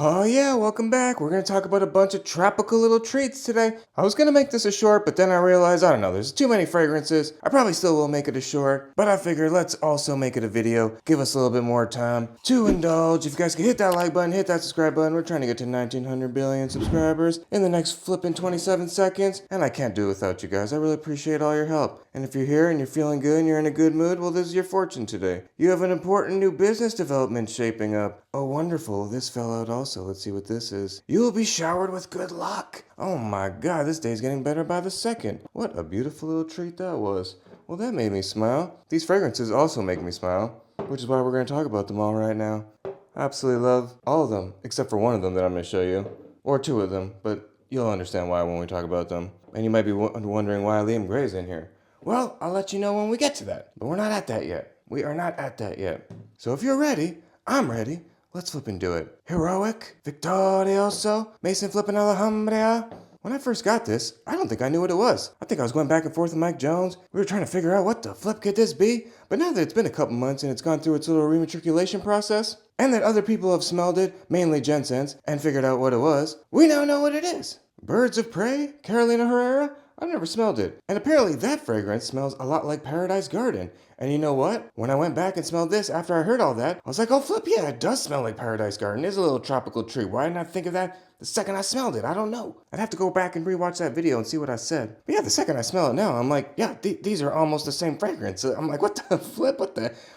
Oh yeah, welcome back. We're going to talk about a bunch of tropical little treats today. I was going to make this a short, but then I realized, I don't know, there's too many fragrances. I probably still will make it a short, but I figured let's also make it a video. Give us a little bit more time to indulge. If you guys can hit that like button, hit that subscribe button. We're trying to get to 1900 billion subscribers in the next flipping 27 seconds, and I can't do it without you guys. I really appreciate all your help. And if you're here and you're feeling good and you're in a good mood, well, this is your fortune today. You have an important new business development shaping up. Oh, wonderful. This fell out also. Let's see what this is. You will be showered with good luck. Oh my god, this day's getting better by the second. What a beautiful little treat that was. Well, that made me smile. These fragrances also make me smile, which is why we're going to talk about them all right now. I absolutely love all of them, except for one of them that I'm going to show you. Or two of them, but you'll understand why when we talk about them. And you might be wondering why Liam Gray's in here. Well, I'll let you know when we get to that. But we're not at that yet. We are not at that yet. So if you're ready, I'm ready. Let's flip and do it. Heroic, Victorioso, Mason flipping Alhambra. When I first got this, I don't think I knew what it was. I think I was going back and forth with Mike Jones. We were trying to figure out what the flip could this be. But now that it's been a couple months and it's gone through its little rematriculation process, and that other people have smelled it, mainly Jensen's, and figured out what it was, we now know what it is. Birds of Prey, Carolina Herrera. I've never smelled it. And apparently that fragrance smells a lot like Paradise Garden. And you know what? When I went back and smelled this after I heard all that, I was like, oh flip, yeah, it does smell like Paradise Garden. It's a little tropical tree. Why didn't I think of that the second I smelled it? I don't know. I'd have to go back and rewatch that video and see what I said. But yeah, the second I smell it now, I'm like, yeah, these are almost the same fragrance. I'm like, what the flip?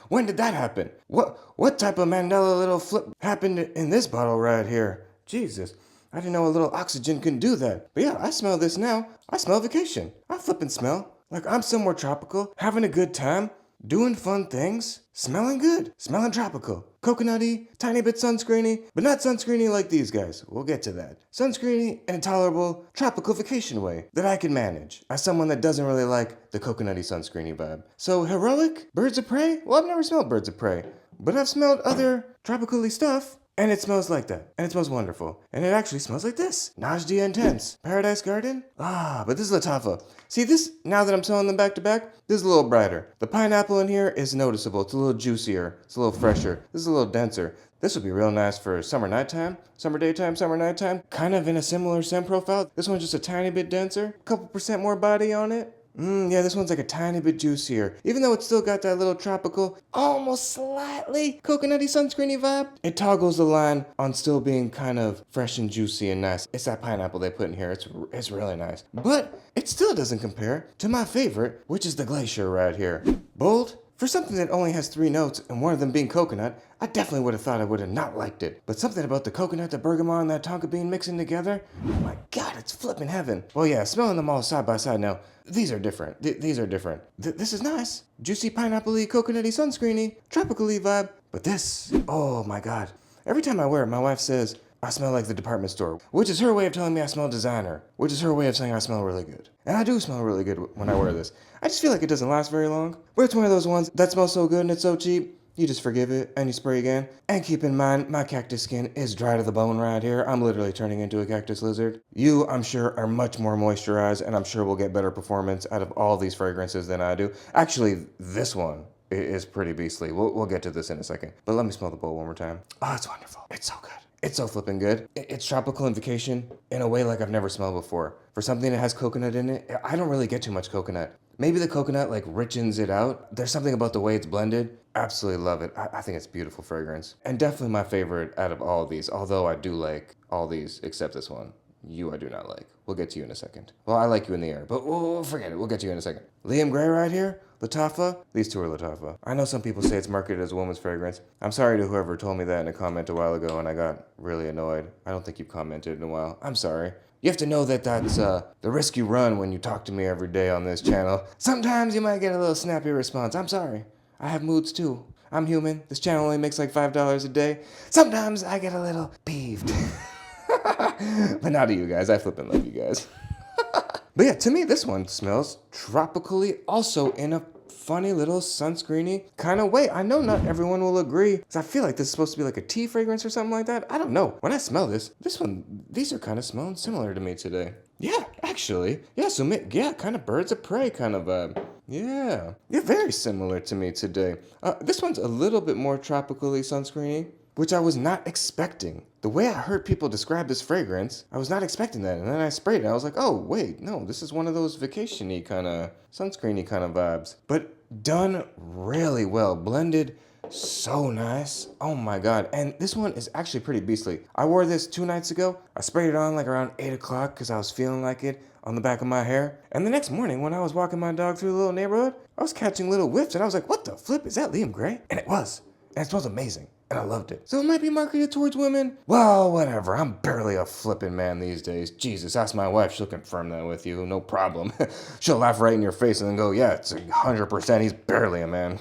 When did that happen? What type of Mandela little flip happened in this bottle right here? Jesus. I didn't know a little oxygen can do that. But yeah, I smell this now. I smell vacation. I flip and smell like I'm somewhere tropical, having a good time, doing fun things, smelling good, smelling tropical, coconutty, tiny bit sunscreeny, but not sunscreeny like these guys. We'll get to that. Sunscreeny in a tolerable, tropical vacation way that I can manage as someone that doesn't really like the coconutty sunscreeny vibe. So heroic, birds of prey? Well, I've never smelled birds of prey, but I've smelled other tropically stuff. And it smells like that. And it smells wonderful. And it actually smells like this. Nadia Intense. Paradise Garden? But this is Latafa. See this, now that I'm smelling them back to back, this is a little brighter. The pineapple in here is noticeable. It's a little juicier. It's a little fresher. This is a little denser. This would be real nice for summer nighttime, summer daytime, summer nighttime. Kind of in a similar scent profile. This one's just a tiny bit denser. A couple % more body on it. Yeah, this one's like a tiny bit juicier. Even though it's still got that little tropical, almost slightly coconutty sunscreeny vibe, it toggles the line on still being kind of fresh and juicy and nice. It's that pineapple they put in here. It's really nice. But it still doesn't compare to my favorite, which is the Glacier right here. Bold. For something that only has 3 notes, and one of them being coconut, I definitely would have thought I would have not liked it. But something about the coconut, the bergamot, and that tonka bean mixing together, oh my god, it's flipping heaven. Well yeah, smelling them all side by side now, these are different. These are different. This is nice. Juicy, pineapple-y, coconutty, sunscreeny, tropical-y vibe. But this, oh my god. Every time I wear it, my wife says, I smell like the department store, which is her way of telling me I smell designer, which is her way of saying I smell really good. And I do smell really good when I wear this. I just feel like it doesn't last very long, but it's one of those ones that smells so good and it's so cheap, you just forgive it and you spray again. And keep in mind, my cactus skin is dry to the bone right here. I'm literally turning into a cactus lizard. You, I'm sure, are much more moisturized and I'm sure will get better performance out of all these fragrances than I do. Actually, this one is pretty beastly. We'll get to this in a second. But let me smell the bowl one more time. Oh, it's wonderful. It's so good. It's so flipping good. It's tropical and vacation in a way like I've never smelled before. For something that has coconut in it, I don't really get too much coconut. Maybe the coconut like richens it out. There's something about the way it's blended. Absolutely love it. I think it's a beautiful fragrance. And definitely my favorite out of all of these, although I do like all these except this one. You I do not like. We'll get to you in a second. Well, I like you in the air, but we'll forget it. We'll get to you in a second. Liam Gray right here. Latafa. These two are Latafa. I know some people say it's marketed as a woman's fragrance. I'm sorry to whoever told me that in a comment a while ago and I got really annoyed. I don't think you've commented in a while. I'm sorry. You have to know that that's the risk you run when you talk to me every day on this channel. Sometimes you might get a little snappy response. I'm sorry. I have moods too. I'm human. This channel only makes like $5 a day. Sometimes I get a little peeved. But not to you guys. I flippin' love you guys. But yeah, to me, this one smells tropically, also in a funny little sunscreeny kind of way. I know not everyone will agree, because I feel like this is supposed to be like a tea fragrance or something like that. I don't know. When I smell these are kind of smelling similar to me today. Yeah, actually. Yeah, so kind of birds of prey kind of vibe. Yeah, very similar to me today. This one's a little bit more tropically sunscreeny, which I was not expecting the way I heard people describe this fragrance, I was not expecting that. And then I sprayed it. I was like, oh, wait, no, this is one of those vacation-y kind of, sunscreen-y kind of vibes. But done really well. Blended so nice. Oh my god. And this one is actually pretty beastly. I wore this 2 nights ago. I sprayed it on like around 8 o'clock because I was feeling like it on the back of my hair. And the next morning when I was walking my dog through the little neighborhood, I was catching little whiffs and I was like, what the flip? Is that Liam Gray? And it was. And it smells amazing. And I loved it. So it might be marketed towards women? Well, whatever. I'm barely a flippin' man these days. Jesus, ask my wife. She'll confirm that with you. No problem. She'll laugh right in your face and then go, yeah, it's 100%. He's barely a man.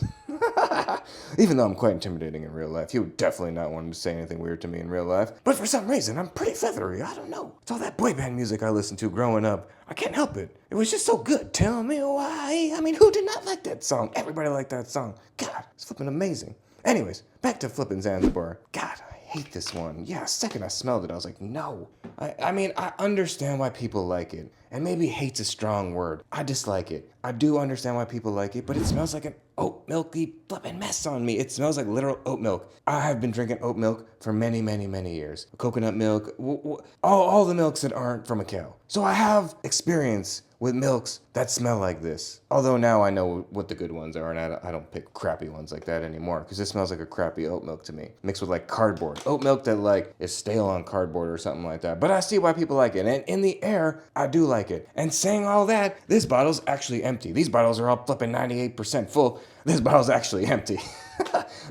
Even though I'm quite intimidating in real life. He would definitely not want to say anything weird to me in real life. But for some reason, I'm pretty feathery. I don't know. It's all that boy band music I listened to growing up. I can't help it. It was just so good. Tell me why. I mean, who did not like that song? Everybody liked that song. God, it's flipping amazing. Anyways, back to flipping Zanzibar. God, I hate this one. Yeah, the second I smelled it, I was like, no. I mean, I understand why people like it. And maybe hate's a strong word. I dislike it. I do understand why people like it, but it smells like an oat milky flipping mess on me. It smells like literal oat milk. I have been drinking oat milk for many, many, many years. Coconut milk, all the milks that aren't from a cow. So I have experience with milks that smell like this. Although now I know what the good ones are, and I don't pick crappy ones like that anymore, because it smells like a crappy oat milk to me, mixed with like cardboard. Oat milk that like is stale on cardboard or something like that. But I see why people like it, and in the air, I do like it. And saying all that, this bottle's actually empty. These bottles are all flipping 98% full. This bottle's actually empty.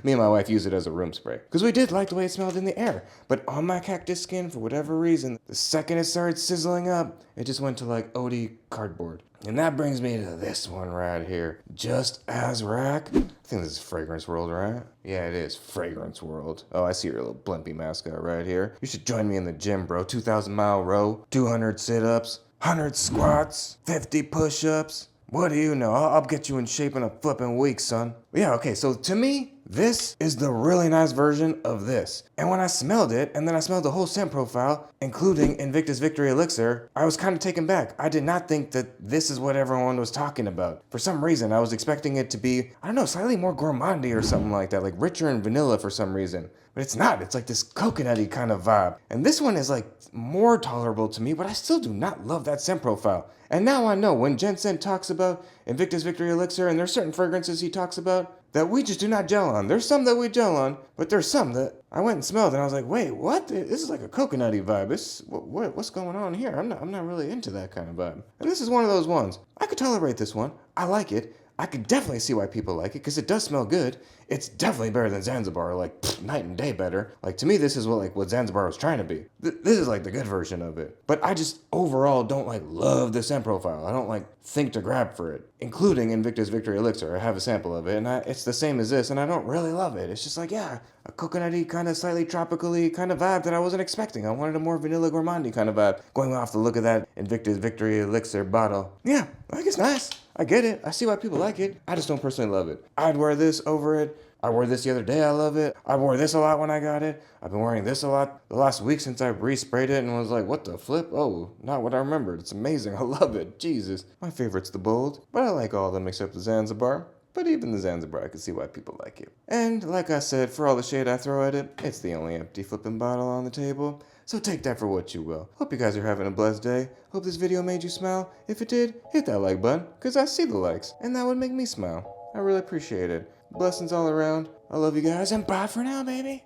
Me and my wife use it as a room spray, because we did like the way it smelled in the air. But on my cactus skin, for whatever reason, the second it started sizzling up, it just went to like OD cardboard. And that brings me to this one right here. Just Azraq. I think this is Fragrance World, right? Yeah, it is Fragrance World. Oh, I see your little blimpy mascot right here. You should join me in the gym, bro. 2,000-mile row, 200 sit-ups, 100 squats, 50 push-ups. What do you know? I'll get you in shape in a flipping week, son. Yeah, okay, so to me, this is the really nice version of this. And when I smelled it, and then I smelled the whole scent profile, including Invictus Victory Elixir, I was kind of taken back. I did not think that this is what everyone was talking about. For some reason, I was expecting it to be, I don't know, slightly more gourmandy or something like that, like richer in vanilla for some reason. But it's not. It's like this coconutty kind of vibe. And this one is like more tolerable to me, but I still do not love that scent profile. And now I know when Jensen talks about Invictus Victory Elixir, and there's certain fragrances he talks about that we just do not gel on. There's some that we gel on, but there's some that I went and smelled and I was like, wait, what? This is like a coconutty vibe. What's going on here? I'm not really into that kind of vibe. And this is one of those ones. I could tolerate this one. I like it. I could definitely see why people like it, because it does smell good. It's definitely better than Zanzibar, like night and day better. Like to me, this is what Zanzibar was trying to be. This is like the good version of it. But I just overall don't love the scent profile. I don't think to grab for it, including Invictus Victory Elixir. I have a sample of it, and it's the same as this, and I don't really love it. It's just a coconutty kind of slightly tropically kind of vibe that I wasn't expecting. I wanted a more vanilla gourmandy kind of vibe, going off the look of that Invictus Victory Elixir bottle. Yeah, I think it's nice. I get it. I see why people like it. I just don't personally love it. I'd wear this over it. I wore this the other day. I love it. I wore this a lot when I got it. I've been wearing this a lot the last week since I resprayed it and was like, what the flip? Oh, not what I remembered. It's amazing. I love it. Jesus. My favorite's the Bold, but I like all of them except the Zanzibar. But even the Zanzibar, I can see why people like it. And like I said, for all the shade I throw at it, it's the only empty flipping bottle on the table. So take that for what you will. Hope you guys are having a blessed day. Hope this video made you smile. If it did, hit that like button, because I see the likes, and that would make me smile. I really appreciate it. Blessings all around. I love you guys, and bye for now, baby.